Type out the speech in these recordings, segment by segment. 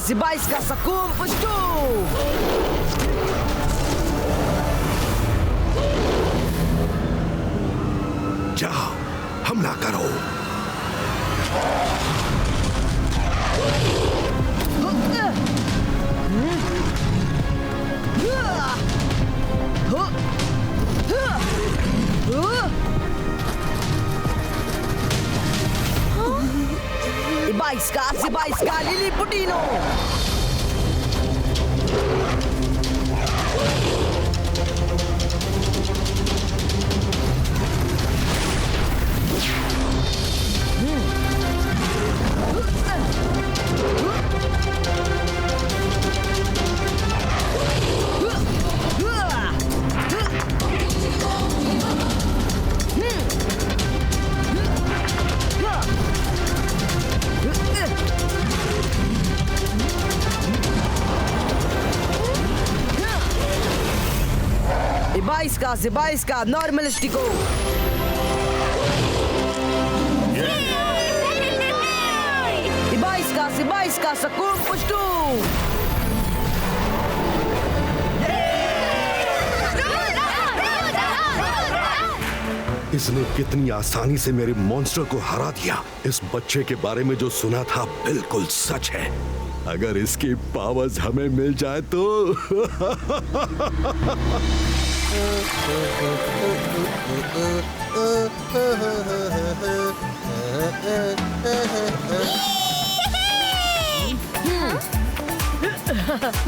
Zibayska sa kumpustu! जाओ, हमला करो। Zibayska, Liliputino! Zibayska, normalistiko! Zibayska sa kumpustu! इसने कितनी आसानी से मेरे मॉन्स्टर को हरा दिया। इस बच्चे के बारे में जो सुना था बिल्कुल सच है। अगर इसकी पावर्स हमें मिल जाए तो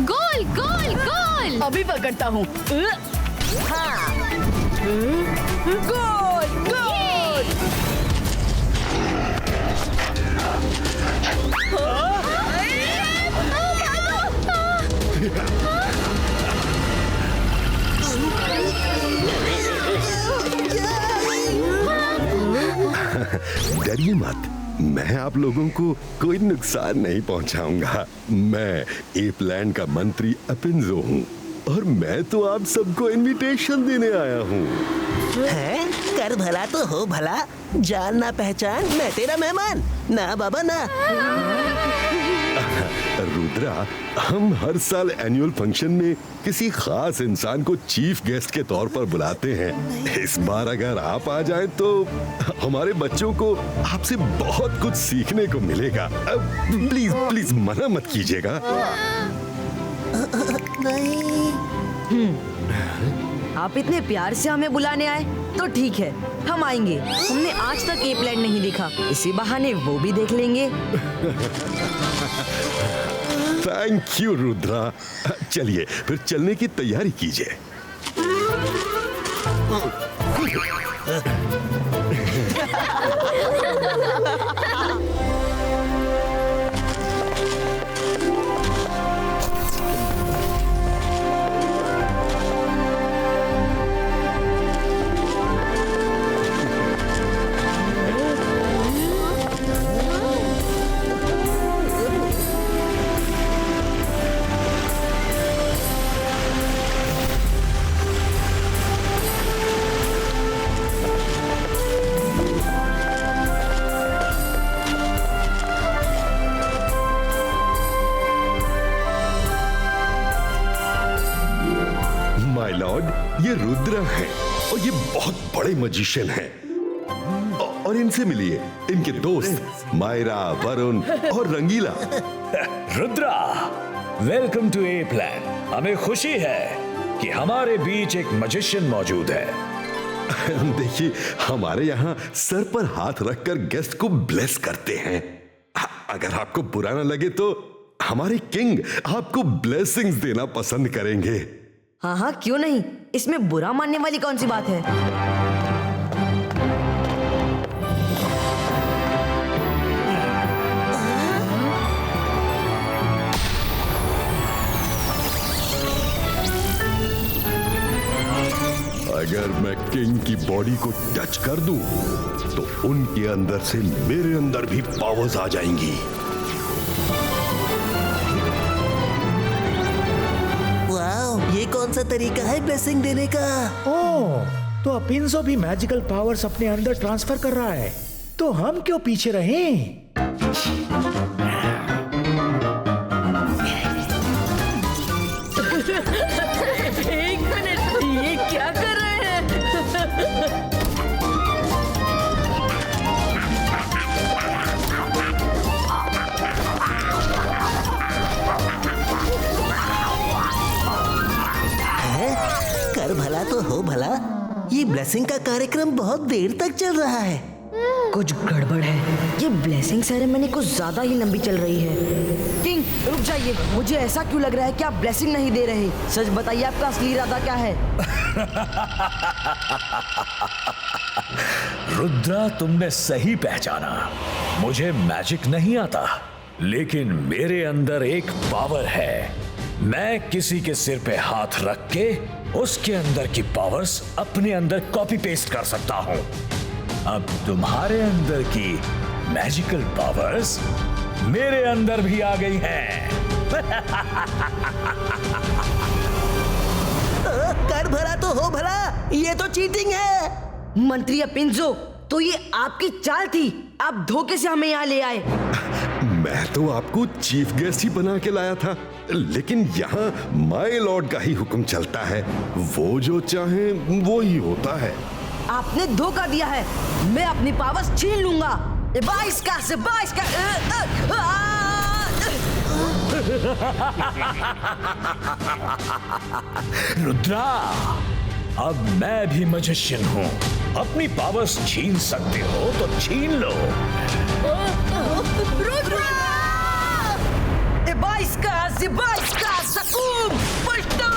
गोल गोल गोल। अभी पकड़ता हूँ। हाँ। गोल गोल। डरिए मत, मैं आप लोगों को कोई नुकसान नहीं पहुंचाऊंगा। मैं एपलैंड का मंत्री अपिंजो हूँ और मैं तो आप सबको इनविटेशन देने आया हूँ। हैं? कर भला तो हो भला, जान ना पहचान, मैं तेरा मेहमान ना बाबा ना। रुद्रा, हम हर साल एनुअल फंक्शन में किसी खास इंसान को चीफ गेस्ट के तौर पर बुलाते हैं। इस बार अगर आप आ जाएं तो हमारे बच्चों को आपसे बहुत कुछ सीखने को मिलेगा। प्लीज प्लीज मना मत कीजिएगा। आप इतने प्यार से हमें बुलाने आए तो ठीक है, हम आएंगे। हमने आज तक एपलैंड नहीं देखा, इसी बहाने वो भी देख लेंगे। Thank you Rudra. चलिए फिर चलने की तैयारी कीजिए। माय लॉर्ड, ये रुद्र हैं और ये बहुत बड़े मैजिशियन हैं। और इनसे मिलिए, इनके दोस्त मायरा, वरुण और Rangeela. Rudra, welcome to Appland. हमें खुशी है कि हमारे बीच एक मैजिशियन मौजूद है। देखिए, हमारे यहाँ सर पर हाथ रखकर गेस्ट को ब्लेस करते हैं। अगर आपको बुरा ना लगे तो हमारे किंग आपको ब्लेसिंग्स देना पसंद करेंगे। हाँ हाँ, क्यों नहीं, इसमें बुरा मानने वाली कौन सी बात है। अगर मैं किंग की बॉडी को टच कर दूं, तो उनके अंदर से मेरे अंदर भी पावर्स आ जाएंगी। वाह, ये कौन सा तरीका है ब्लेसिंग देने का? ओह, तो अपिंजो भी मैजिकल पावर्स अपने अंदर ट्रांसफर कर रहा है, तो हम क्यों पीछे रहें? एक मिनट, ये क्या कर रहे हैं? कर भला तो हो भला, ये ब्लेसिंग का कार्यक्रम बहुत देर तक चल रहा है। कुछ गड़बड़ है, ये ब्लेसिंग सेरेमनी कुछ ज्यादा ही लंबी चल रही है। किंग रुक जाइए, मुझे ऐसा क्यों लग रहा है कि आप ब्लेसिंग नहीं दे रहे। सच बताइए, आपका असली इरादा क्या है। रुद्रा, तुमने सही पहचाना। मुझे मैजिक नहीं आता, लेकिन मेरे अंदर एक पावर है। मैं किसी के सिर पे हाथ रख के उसके अंदर की पावर्स अपने अंदर कॉपी पेस्ट कर सकता हूं। अब तुम्हारे अंदर की मैजिकल पावर्स मेरे अंदर भी आ गई हैं। कर भला तो हो भला, ये तो चीटिंग है। मंत्री अपिंजो, तो ये आपकी चाल थी, आप धोखे से हमें यहाँ ले आए। मैं तो आपको चीफ गेस्ट ही बना के लाया था, लेकिन यहाँ माय लॉर्ड का ही हुक्म चलता है। वो जो चाहे वो ही होता है। आपने धोखा दिया है, मैं अपनी पावर्स छीन लूंगा। 22 का से 22 का। रुद्रा, अब मैं भी मैजिशियन हूँ। अपनी पावर्स छीन सकते हो तो छीन लो। रुद्रा! 22 का से 22 का सकूम पश्तो!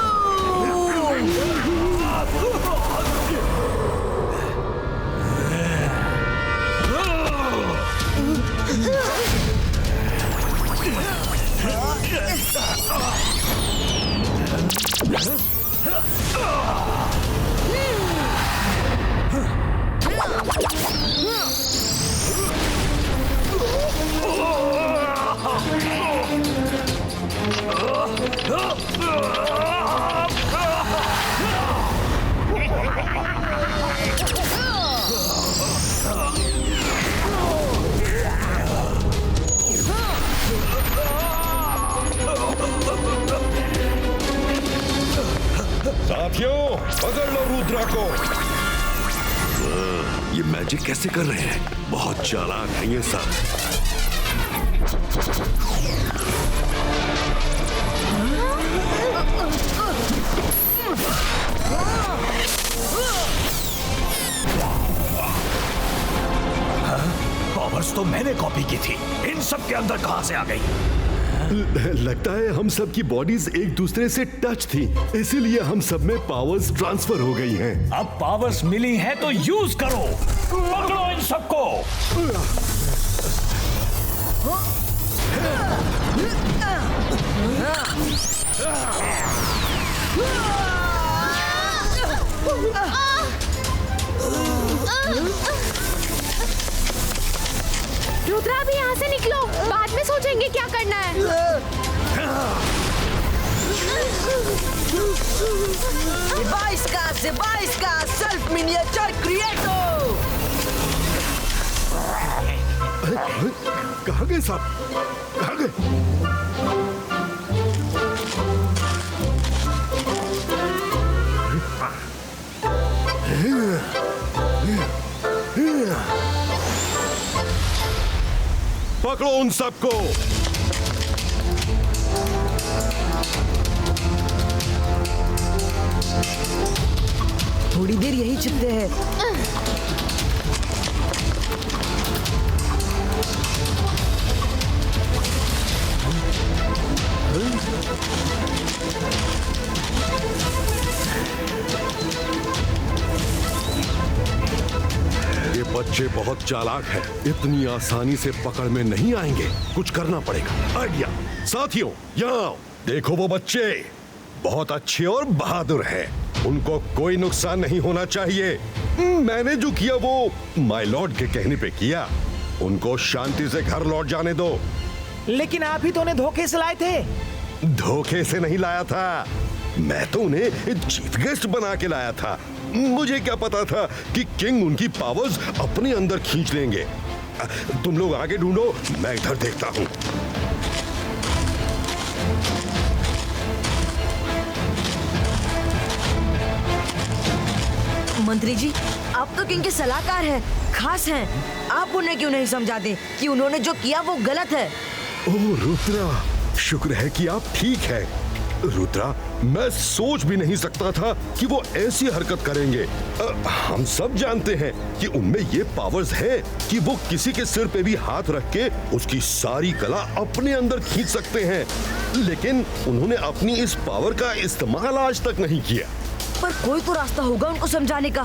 साथियों, पकड़ लो रुद्रा को। ये मैजिक कैसे कर रहे हैं? बहुत चालाक है ये सब। पावर्स तो मैंने कॉपी की थी, इन सब के अंदर कहां से आ गई? लगता है हम सब की बॉडीज एक दूसरे से टच थी, इसीलिए हम सब में पावर्स ट्रांसफर हो गई हैं। अब पावर्स मिली हैं तो यूज करो। पकड़ो इन सबको। रुद्रा, भी यहाँ से निकलो, बाद में सोचेंगे क्या करना है। 22 का से 22 का सेल्फ मिनिएचर क्रिएटो। कहाँ गए साहब? कहाँ गए? पकड़ो उन सबको। थोड़ी देर यही चिपते हैं। ये बच्चे बहुत चालाक हैं। इतनी आसानी से पकड़ में नहीं आएंगे। कुछ करना पड़ेगा। आइडिया। साथियों, यहाँ आओ। देखो वो बच्चे बहुत अच्छे और बहादुर हैं। उनको कोई नुकसान नहीं होना चाहिए। मैंने जो किया वो माय लॉर्ड के कहने पे किया। उनको शांति से घर लौट जाने दो। लेकिन आप ही तो उन्हें धोखे से लाए थे। धोखे से नहीं लाया था, मैं तो उन्हें चीफ गेस्ट बना के लाया था। मुझे क्या पता था कि किंग उनकी पावर्स अपने अंदर खींच लेंगे। तुम लोग आगे ढूंढो, मैं इधर देखता हूँ। मंत्री जी, आप तो किंग के सलाहकार हैं, खास हैं। आप उन्हें क्यों नहीं समझाते कि उन्होंने जो किया वो गलत है? ओह रुद्रा, शुक्र है कि आप ठीक हैं। रुद्रा, मैं सोच भी नहीं सकता था कि वो ऐसी हरकत करेंगे। हम सब जानते हैं कि उनमें ये पावर्स है कि वो किसी के सिर पे भी हाथ रख के उसकी सारी कला अपने अंदर खींच सकते हैं, लेकिन उन्होंने अपनी इस पावर का इस्तेमाल आज तक नहीं किया। पर कोई तो रास्ता होगा उनको समझाने का।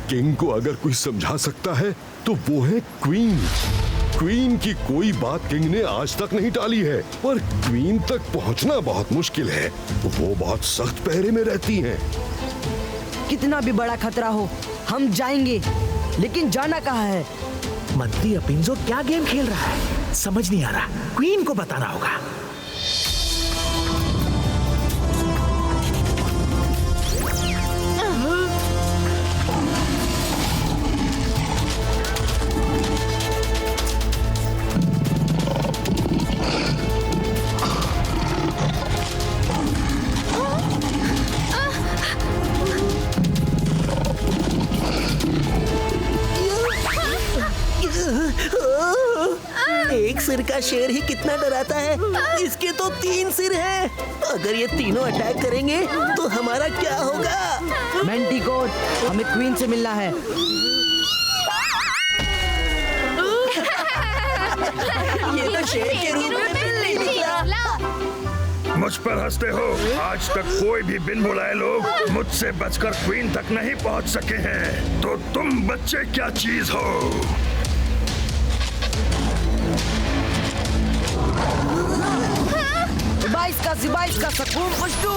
किंग को अगर कोई समझा सकता है तो वो है क्वीन। क्वीन की कोई बात किंग ने आज तक नहीं टाली है, पर क्वीन तक पहुंचना बहुत मुश्किल है। वो बहुत सख्त पहरे में रहती हैं। कितना भी बड़ा खतरा हो, हम जाएंगे, लेकिन जाना कहाँ है? मंत्री अपिंजो क्या गेम खेल रहा है, समझ नहीं आ रहा। क्वीन को बताना होगा। एक सिर का शेर ही कितना डराता है, इसके तो 3 सिर हैं। अगर ये तीनों अटैक करेंगे तो हमारा क्या होगा? मैंटिकोर, हमें क्वीन से मिलना है। ये तो शेर के रूप में बिल्ली निकला। मुझ पर हंसते हो? आज तक कोई भी बिन बुलाए लोग मुझसे बचकर क्वीन तक नहीं पहुंच सके हैं, तो तुम बच्चे क्या चीज हो? बाईस का सकून खुशबू।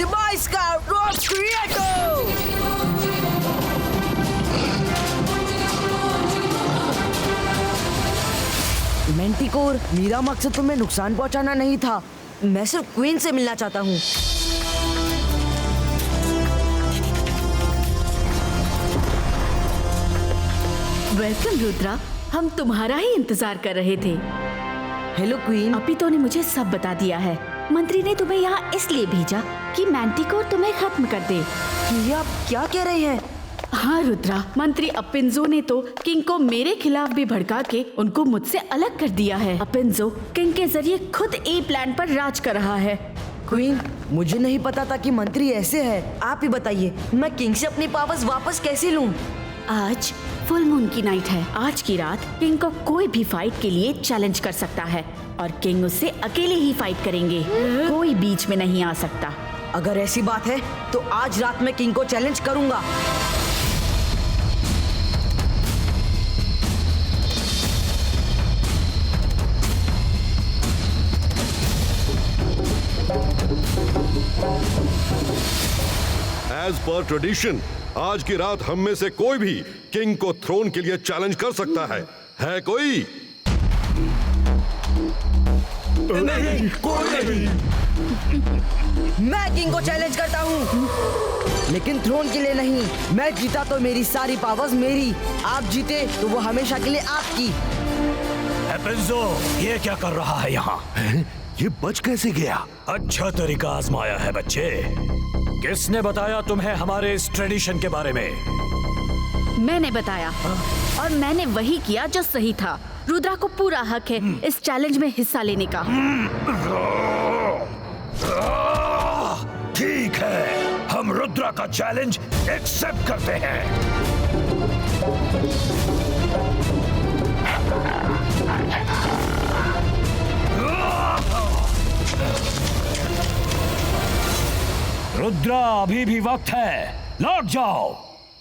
Ibaiska Rock Creator! मेंटिकोर, मेरा मकसद तुम्हें नुकसान पहुंचाना नहीं था। मैं सिर्फ क्वीन से मिलना चाहता हूँ। वेलकम रुद्रा, हम तुम्हारा ही इंतजार कर रहे थे। Hello queen. अपितो ने मुझे सब बता दिया है। मंत्री ने तुम्हें यहाँ इसलिए भेजा कि मैंटिकोर तुम्हें खत्म कर दे। ये आप क्या कह रहे हैं? हाँ रुद्रा, मंत्री अपिंजो ने तो किंग को मेरे खिलाफ भी भड़का के उनको मुझसे अलग कर दिया है। अपिंजो किंग के जरिए खुद ए प्लान पर राज कर रहा है। क्वीन, मुझे नहीं पता था कि मंत्री ऐसे है। आप ही बताइए, मैं किंग से अपनी पावर्स वापस कैसे लूं? आज फुल मून की नाइट है। आज की रात किंग को कोई भी फाइट के लिए चैलेंज कर सकता है और किंग उससे अकेले ही फाइट करेंगे। कोई बीच में नहीं आ सकता। अगर ऐसी बात है तो आज रात मैं किंग को चैलेंज करूंगा। एज पर ट्रेडिशन, आज की रात हम में से कोई भी किंग को थ्रोन के लिए चैलेंज कर सकता है कोई? नहीं, कोई नहीं। मैं किंग को चैलेंज करता हूँ, लेकिन थ्रोन के लिए नहीं। मैं जीता तो मेरी सारी पावर्स मेरी, आप जीते तो वो हमेशा के लिए आपकी। एपिंजो, ये क्या कर रहा है यहाँ? ये बच कैसे गया? अच्छा तरीका आजमाया है बच्चे। किसने बताया तुम्हें हमारे इस ट्रेडिशन के बारे में? मैंने बताया और मैंने वही किया जो सही था। रुद्रा को पूरा हक है इस चैलेंज में हिस्सा लेने का। ठीक है, हम रुद्रा का चैलेंज एक्सेप्ट करते हैं। रुद्रा, अभी भी वक्त है, लौट जाओ।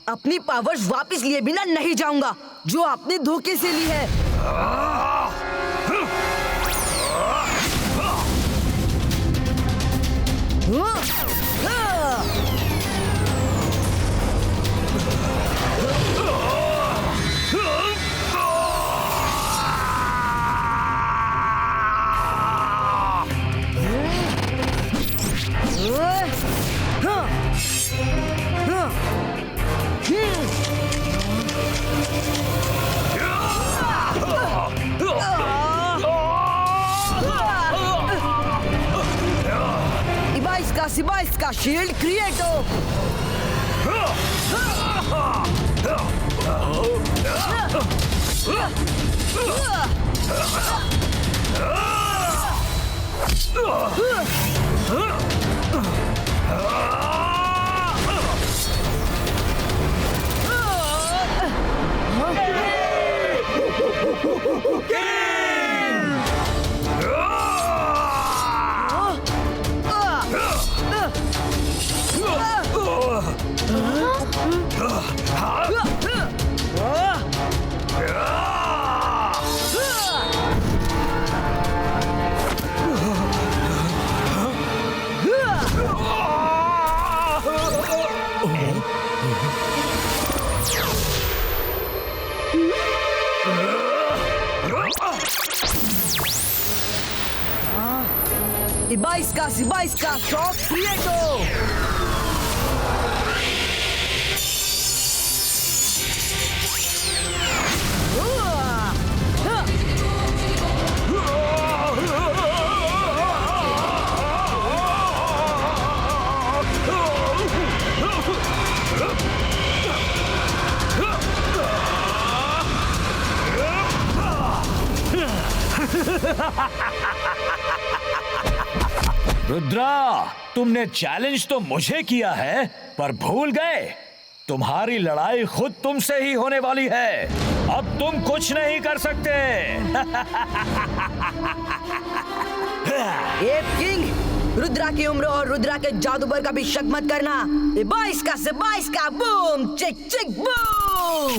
अपनी पावर्स वापस लिए बिना नहीं जाऊंगा, जो आपने धोखे से ली है। इबाइस का शील्ड क्रिएट हो। इबाइस का शॉक क्रिएट हो। रुद्रा, तुमने चैलेंज तो मुझे किया है, पर भूल गए तुम्हारी लड़ाई खुद तुमसे ही होने वाली है। अब तुम कुछ नहीं कर सकते। ए किंग, रुद्रा की उम्र और रुद्रा के जादू पर कभी शक मत करना। इबाइस का बूम चिक चिक बूम।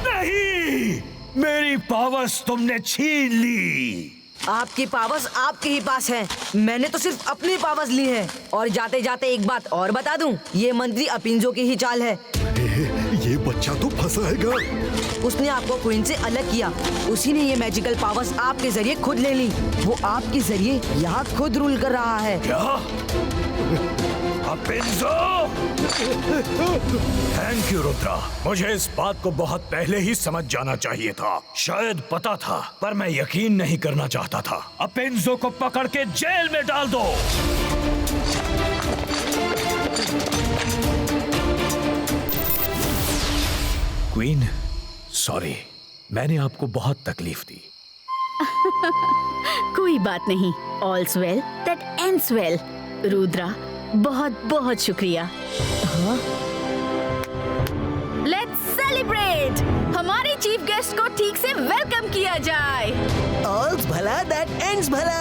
नहीं, मेरी पावर्स तुमने छीन ली। आपकी पावर्स आपके ही पास हैं। मैंने तो सिर्फ अपनी पावर्स ली हैं। और जाते जाते एक बात और बता दूं, ये मंत्री अपिंजो की ही चाल है। ये बच्चा तो फंसाएगा। उसने आपको क्वीन से अलग किया, उसी ने ये मैजिकल पावर्स आपके जरिए खुद ले ली। वो आपके जरिए यहाँ खुद रूल कर रहा है। क्या? अपिंजो! थैंक यू रुद्रा, मुझे इस बात को बहुत पहले ही समझ जाना चाहिए था। शायद पता था, पर मैं यकीन नहीं करना चाहता था। अपिंजो को पकड़ के जेल में डाल दो। क्वीन, सॉरी, मैंने आपको बहुत तकलीफ दी। कोई बात नहीं, all's well that ends well. Rudra, बहुत बहुत शुक्रिया। Let's celebrate. हमारे चीफ गेस्ट को ठीक से वेलकम किया जाए। ऑल्स भला दैट एंड्स भला।